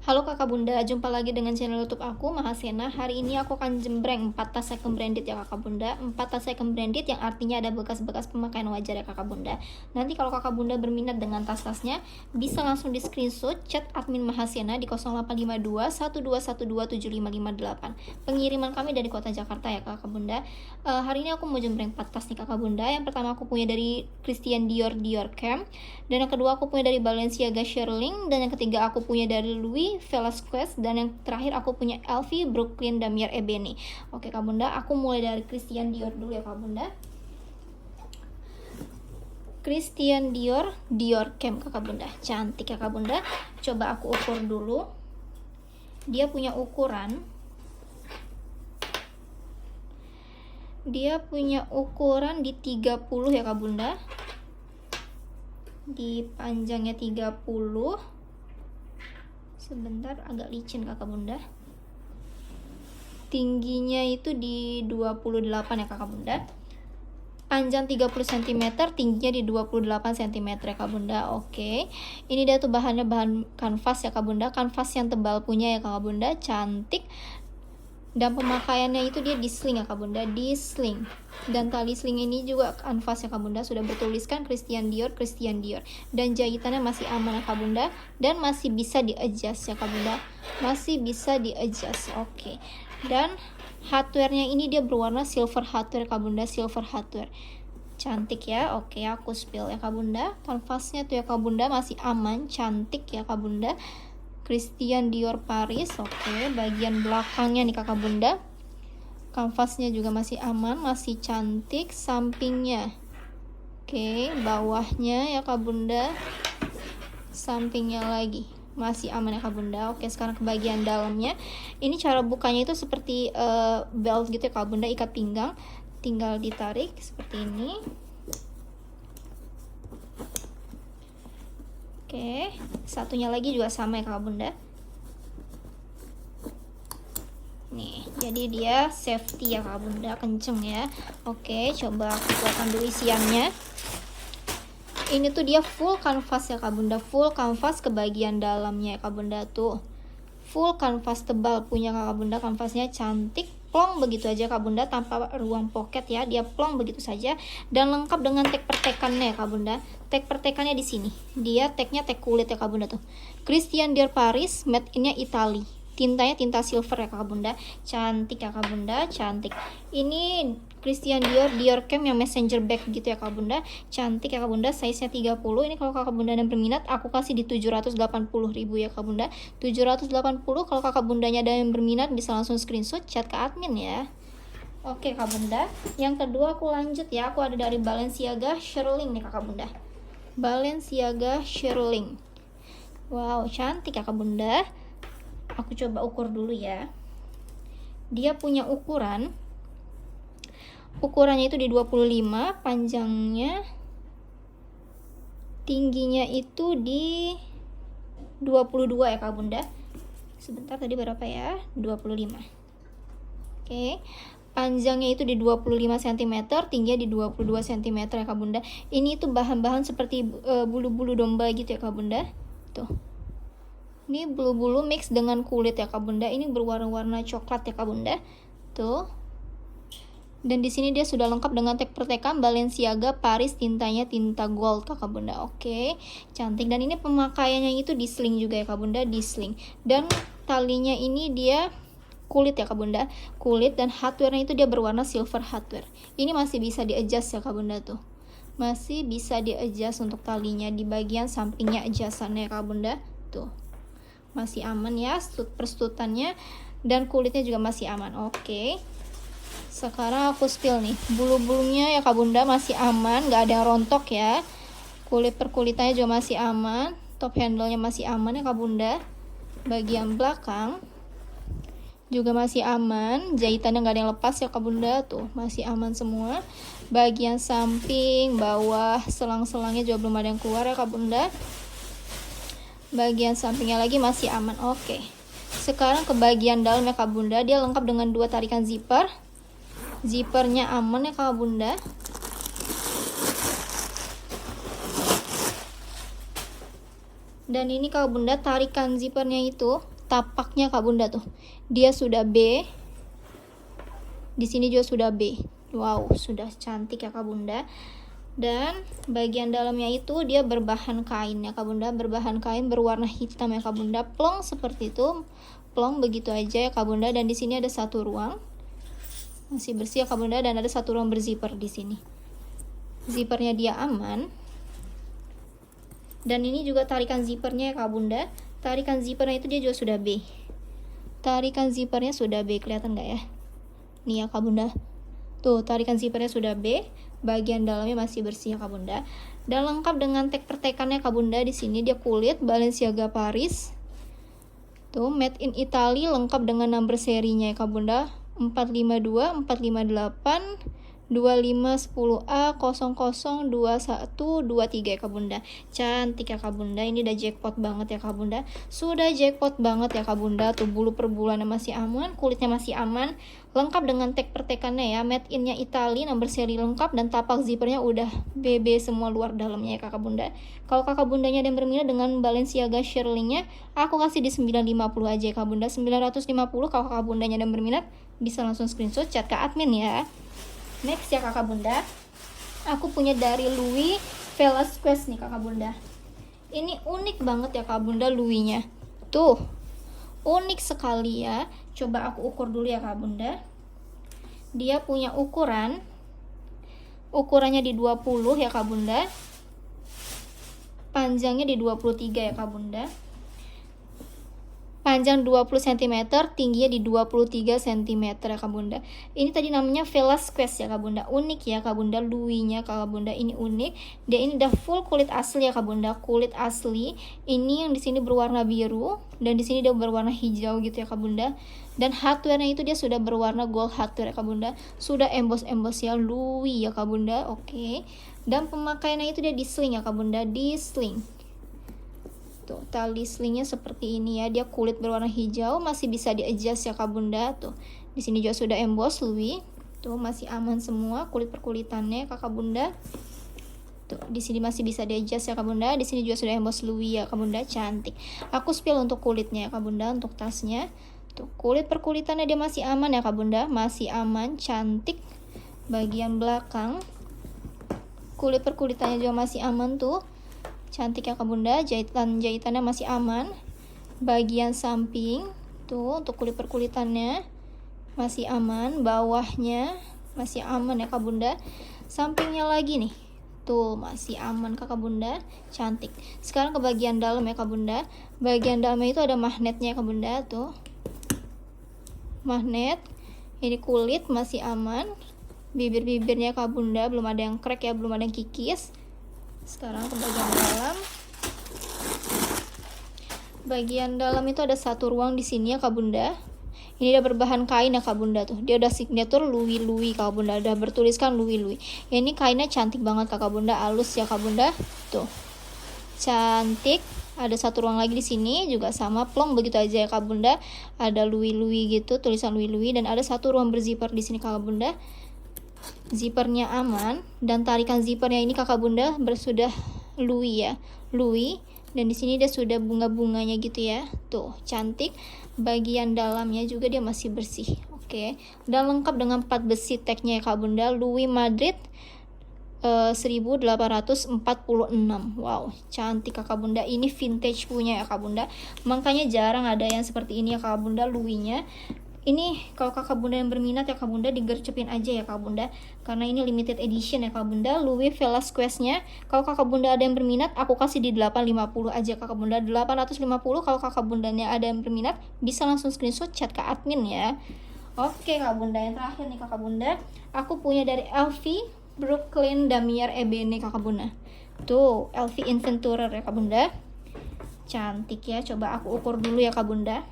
Halo kakak bunda, jumpa lagi dengan channel YouTube aku Mahasena. Hari ini aku akan jembreng 4 tas second branded ya kakak bunda. 4 tas second branded yang artinya ada bekas-bekas pemakaian wajar ya kakak bunda. Nanti kalau kakak bunda berminat dengan tas-tasnya, bisa langsung di screenshot chat admin Mahasena di 0852 12127558. Pengiriman kami dari kota Jakarta ya kakak bunda. Hari ini aku mau jembreng 4 tas nih kakak bunda. Yang pertama aku punya dari Christian Dior Camp, dan yang kedua aku punya dari Balenciaga Shearling, dan yang ketiga aku punya dari Louis Velasquez, dan yang terakhir aku punya LV Brooklyn Damier Ebony. Oke kak bunda, aku mulai dari Christian Dior dulu ya kak bunda. Christian Dior Camp kakak bunda, cantik ya kak bunda. Coba aku ukur dulu. Dia punya ukuran di 30 ya kak bunda. Di panjangnya 30. Sebentar, agak licin kakak bunda. Tingginya itu di 28 ya kakak bunda. Panjang 30 cm, tingginya di 28 cm ya kak bunda. Oke. Ini dia tuh bahannya bahan kanvas ya kak bunda. Kanvas yang tebal punya ya kakak bunda, cantik. Dan pemakaiannya itu dia di sling ya kak bunda, di sling. Dan tali sling ini juga kanvas ya kak bunda, sudah bertuliskan Christian Dior. Dan jahitannya masih aman ya kak bunda, dan masih bisa di adjust ya kak bunda, masih bisa di adjust. Oke. Dan hardware-nya ini dia berwarna silver hardware kak bunda, silver hardware, cantik ya. Oke, aku spill ya kak bunda. Kanvasnya tuh ya kak bunda masih aman, cantik ya kak bunda. Christian Dior Paris. Oke, bagian belakangnya nih kakak bunda, kanvasnya juga masih aman, masih cantik. Sampingnya, oke, bawahnya ya kak bunda, sampingnya lagi masih aman ya kak bunda. Oke, sekarang ke bagian dalamnya. Ini cara bukanya itu seperti belt gitu ya kak bunda, ikat pinggang, tinggal ditarik seperti ini. Oke, satunya lagi juga sama ya kakak bunda. Nih, jadi dia safety ya kakak bunda, kenceng ya. Oke, coba aku keluarkan dulu isiannya. Ini tuh dia full kanvas ya kak bunda, full kanvas ke bagian dalamnya ya kak bunda tuh. Full kanvas tebal punya kakak bunda, kanvasnya cantik. Plong begitu aja kak bunda, tanpa ruang pocket ya, dia plong begitu saja. Dan lengkap dengan tag pertekannya ya kak bunda. Tag pertekannya di sini, dia tagnya tag kulit ya kak bunda tuh. Christian Dior Paris, made innya Italy. Tintanya tinta silver ya kak bunda, cantik ya kak bunda, cantik. Ini Christian Dior Camp yang messenger bag gitu ya kak bunda, cantik ya kak bunda. Size nya 30. Ini kalau kakak bunda dan berminat, aku kasih di 780.000 ya kak bunda, 780. Kalau kakak bundanya ada yang berminat, bisa langsung screenshot chat ke admin ya. Oke kak bunda, yang kedua aku lanjut ya. Aku ada dari Balenciaga Shearling nih kakak bunda, Balenciaga Shearling. Wow, cantik ya kak bunda. Aku coba ukur dulu ya. Dia punya ukurannya itu di 25, panjangnya, tingginya itu di 22 ya kak bunda. Sebentar, tadi berapa ya? 25. Oke. Panjangnya itu di 25 cm, tingginya di 22 cm ya kak bunda. Ini tuh bahan-bahan seperti bulu-bulu domba gitu ya kak bunda. Tuh. Ini bulu-bulu mix dengan kulit ya kak bunda. Ini berwarna-warna coklat ya kak bunda. Tuh. Dan di sini dia sudah lengkap dengan tag pertekan Balenciaga Paris, tintanya tinta gold kakak bunda. Oke, cantik. Dan ini pemakaiannya itu di sling juga ya kak bunda, di sling. Dan talinya ini dia kulit ya kak bunda, kulit. Dan hardware-nya itu dia berwarna silver hardware. Ini masih bisa di adjust ya kak bunda tuh. Masih bisa di adjust untuk talinya di bagian sampingnya adjustannya ya kak bunda. Tuh. Masih aman ya perstutannya, dan kulitnya juga masih aman. Oke, sekarang aku spill nih. Bulu-bulunya ya kak bunda masih aman, nggak ada yang rontok ya. Kulit perkulitannya juga masih aman. Top handle-nya masih aman ya kak bunda. Bagian belakang juga masih aman, jahitannya nggak ada yang lepas ya kak bunda, tuh masih aman semua. Bagian samping, bawah, selang-selangnya juga belum ada yang keluar ya kak bunda. Bagian sampingnya lagi masih aman. Oke, sekarang ke bagian dalam ya kak bunda. Dia lengkap dengan 2 tarikan zipper. Zippernya aman ya kak bunda. Dan ini kak bunda, tarikan zippernya itu tapaknya Kak Bunda tuh. Dia sudah B. Di sini juga sudah B. Wow, sudah cantik ya Kak Bunda. Dan bagian dalamnya itu dia berbahan kain ya Kak Bunda, berbahan kain berwarna hitam ya Kak Bunda, plong seperti itu, plong begitu aja ya Kak Bunda. Dan di sini ada satu ruang masih bersih ya Kak Bunda, dan ada satu ruang berzipper di sini. Zippernya dia aman. Dan ini juga tarikan zippernya ya Kak Bunda. Tarikan zippernya itu dia juga sudah B. Tarikan zippernya sudah B, kelihatan nggak ya? Nih ya Kak Bunda. Tuh, tarikan zippernya sudah B. Bagian dalamnya masih bersih ya Kak Bunda. Dan lengkap dengan tag pertekannya Kak Bunda. Di sini dia kulit Balenciaga Paris. Tuh, made in Italy, lengkap dengan number serinya ya Kak Bunda. 452, 458, 2510A 002123 ya Kak Bunda. Cantik ya Kak Bunda. Ini udah jackpot banget ya Kak Bunda. Sudah jackpot banget ya Kak Bunda. Tuh, bulu per bulannya masih aman, kulitnya masih aman. Lengkap dengan tag pertekannya ya. Made in-nya Italy, nomor seri lengkap, dan tapak zippernya udah BB semua luar dalamnya ya Kakak Bunda. Kalau Kakak Bundanya ada yang berminat dengan Balenciaga shearling-nya, aku kasih di 950 aja ya Kak Bunda. 950. Kalau Kakak Bundanya ada yang berminat, bisa langsung screenshot chat ke admin ya. Next ya Kakak Bunda, aku punya dari Louis Velasquez nih Kakak Bunda. Ini unik banget ya Kak Bunda Louis-nya. Tuh, unik sekali ya. Coba aku ukur dulu ya Kak Bunda. Dia punya ukurannya di 20 ya Kak Bunda. Panjangnya di 23 ya Kak Bunda. Panjang 20 cm, tingginya di 23 cm ya Kak Bunda. Ini tadi namanya Velasquez ya Kak Bunda. Unik ya Kak Bunda, Louis-nya Kak Bunda ini unik. Dia ini udah full kulit asli ya Kak Bunda, kulit asli. Ini yang di sini berwarna biru, dan di sini dia berwarna hijau gitu ya Kak Bunda. Dan hardware-nya itu dia sudah berwarna gold hardware ya Kak Bunda. Sudah emboss ya Louis ya Kak Bunda. Oke. Dan pemakaiannya itu dia di sling ya Kak Bunda, di sling. Tuh, tali slingnya seperti ini ya. Dia kulit berwarna hijau, masih bisa di-adjust ya Kak Bunda. Tuh, di sini juga sudah emboss Louis. Tuh, masih aman semua kulit perkulitannya Kakak Bunda. Tuh, di sini masih bisa di-adjust ya Kak Bunda. Di sini juga sudah emboss Louis ya Kak Bunda, cantik. Aku spill untuk kulitnya ya Kak Bunda, untuk tasnya. Tuh, kulit perkulitannya dia masih aman ya Kak Bunda, masih aman, cantik. Bagian belakang kulit perkulitannya juga masih aman tuh. Cantik ya Kak Bunda, jahitannya masih aman. Bagian samping tuh untuk kulit perkulitannya masih aman, bawahnya masih aman ya Kak Bunda. Sampingnya lagi nih. Tuh, masih aman Kak Bunda, cantik. Sekarang ke bagian dalam ya Kak Bunda. Bagian dalamnya itu ada magnetnya Kak Bunda tuh. Magnet. Ini kulit masih aman. Bibir-bibirnya Kak Bunda belum ada yang crack ya, belum ada yang kikis. Sekarang ke bagian dalam. Bagian dalam itu ada satu ruang di sini ya Kak Bunda. Ini udah berbahan kain ya Kak Bunda tuh. Dia udah signature Louis Kak Bunda. Udah bertuliskan Louis. Ya, ini kainnya cantik banget Kak Bunda, halus ya Kak Bunda. Tuh. Cantik. Ada satu ruang lagi di sini juga sama plong begitu aja ya Kak Bunda. Ada Louis gitu, tulisan Louis, dan ada satu ruang berzipper di sini Kak Bunda. Zippernya aman, dan tarikan zippernya ini Kakak Bunda sudah Louis ya, Louis. Dan di sini dia sudah bunga-bunganya gitu ya. Tuh, cantik. Bagian dalamnya juga dia masih bersih. Oke. Dan lengkap dengan 4 besi tagnya ya Kak Bunda. Louis Madrid 1846. Wow, cantik Kakak Bunda. Ini vintage punya ya Kak Bunda. Makanya jarang ada yang seperti ini ya Kak Bunda, Louis-nya. Ini kalau Kakak Bunda yang berminat ya Kak Bunda, digercepin aja ya Kak Bunda, karena ini limited edition ya Kak Bunda, Louis Velasquez-nya. Kalau Kakak Bunda ada yang berminat, aku kasih di 850 aja Kakak Bunda, 850. Kalau Kakak Bundanya ada yang berminat, bisa langsung screenshot chat ke admin ya. Oke Kak Bunda, yang terakhir nih Kakak Bunda, aku punya dari LV Brooklyn Damier Ebene Kakak Bunda. Tuh, LV Inventurer ya Kak Bunda. Cantik ya, coba aku ukur dulu ya Kak Bunda.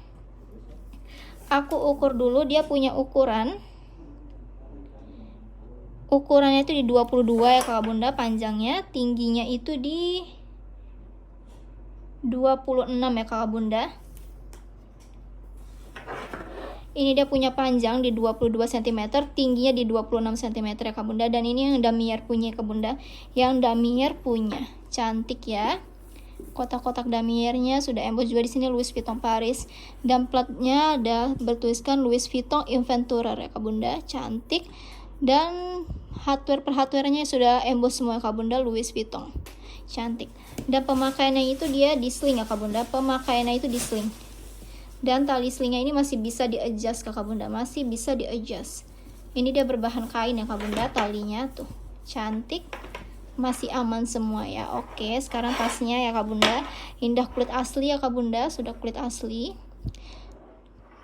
Aku ukur dulu, dia punya ukurannya itu di 22 ya Kak Bunda, panjangnya, tingginya itu di 26 ya Kak Bunda. Ini dia punya panjang di 22 cm, tingginya di 26 cm ya Kak Bunda. Dan ini yang Damier punya Kak Bunda, yang Damier punya. Cantik ya. Kotak-kotak damirnya sudah emboss juga di sini Louis Vuitton Paris, dan platnya ada bertuliskan Louis Vuitton Inventurer ya Kak Bunda, cantik. Dan hardware per hardware-nya sudah emboss semua ya Kak Bunda, Louis Vuitton, cantik. Dan pemakaiannya itu dia di sling ya Kak Bunda, pemakaiannya itu di sling. Dan tali slingnya ini masih bisa di adjust Kak Bunda, masih bisa di adjust. Ini dia berbahan kain ya Kak Bunda, talinya tuh cantik, masih aman semua ya. Oke, sekarang tasnya ya Kak Bunda, indah, kulit asli ya Kak Bunda, sudah kulit asli.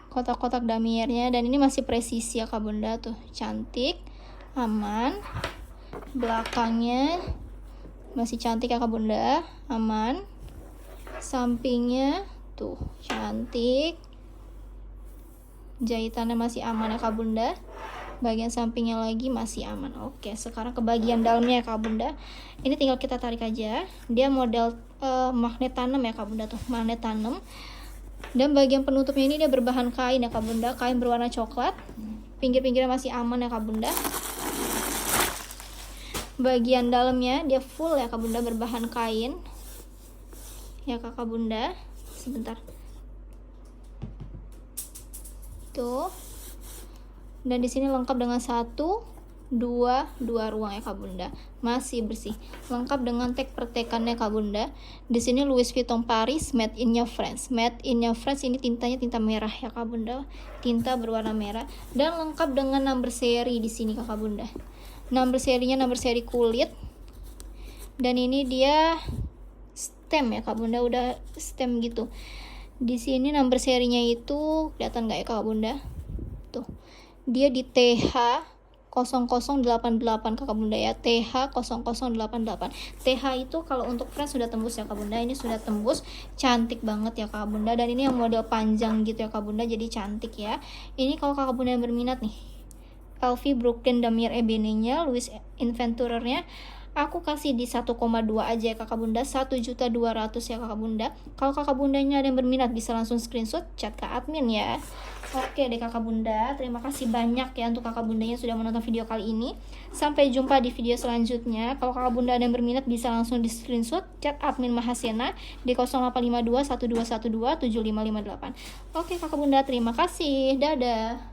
Kotak-kotak damirnya, dan ini masih presisi ya Kak Bunda, tuh cantik, aman. Belakangnya masih cantik ya Kak Bunda, aman. Sampingnya tuh cantik, jahitannya masih aman ya Kak Bunda, bagian sampingnya lagi masih aman. Oke, sekarang ke bagian dalamnya ya Kak Bunda. Ini tinggal kita tarik aja. Dia model magnet tanam ya Kak Bunda, tuh magnet tanam. Dan bagian penutupnya ini dia berbahan kain ya Kak Bunda, kain berwarna coklat. Pinggir-pinggirnya masih aman ya Kak Bunda. Bagian dalamnya dia full ya Kak Bunda, berbahan kain ya Kak Bunda. Sebentar tuh. Dan di sini lengkap dengan 2 ruang ya Kak Bunda, masih bersih, lengkap dengan tag pertekannya Kak Bunda. Di sini Louis Vuitton Paris, made in France, made in France. Ini tintanya tinta merah ya Kak Bunda, tinta berwarna merah, dan lengkap dengan number seri di sini Kak Bunda. Number serinya number seri kulit, dan ini dia stem ya Kak Bunda, udah stem gitu. Di sini number serinya itu kelihatan nggak ya Kak Bunda? Tuh, dia di TH 0088 Kak Bunda ya, TH 0088. TH itu kalau untuk France sudah tembus ya Kak Bunda, ini sudah tembus, cantik banget ya Kak Bunda. Dan ini yang model panjang gitu ya Kak Bunda, jadi cantik ya. Ini kalau Kak Bunda yang berminat nih, LV Brooklyn Damier Ebene-nya, Louis Inventurer-nya, aku kasih di 1,2 aja ya Kakak Bunda, 1.200.000 ya Kakak Bunda. Kalau Kakak Bundanya ada yang berminat bisa langsung screenshot, chat ke admin ya. Oke deh Kakak Bunda, terima kasih banyak ya untuk Kakak Bundanya sudah menonton video kali ini. Sampai jumpa di video selanjutnya. Kalau Kakak Bunda ada yang berminat bisa langsung di screenshot, chat admin Mahasena di 0852 1212 7558. Oke Kakak Bunda, terima kasih, dadah.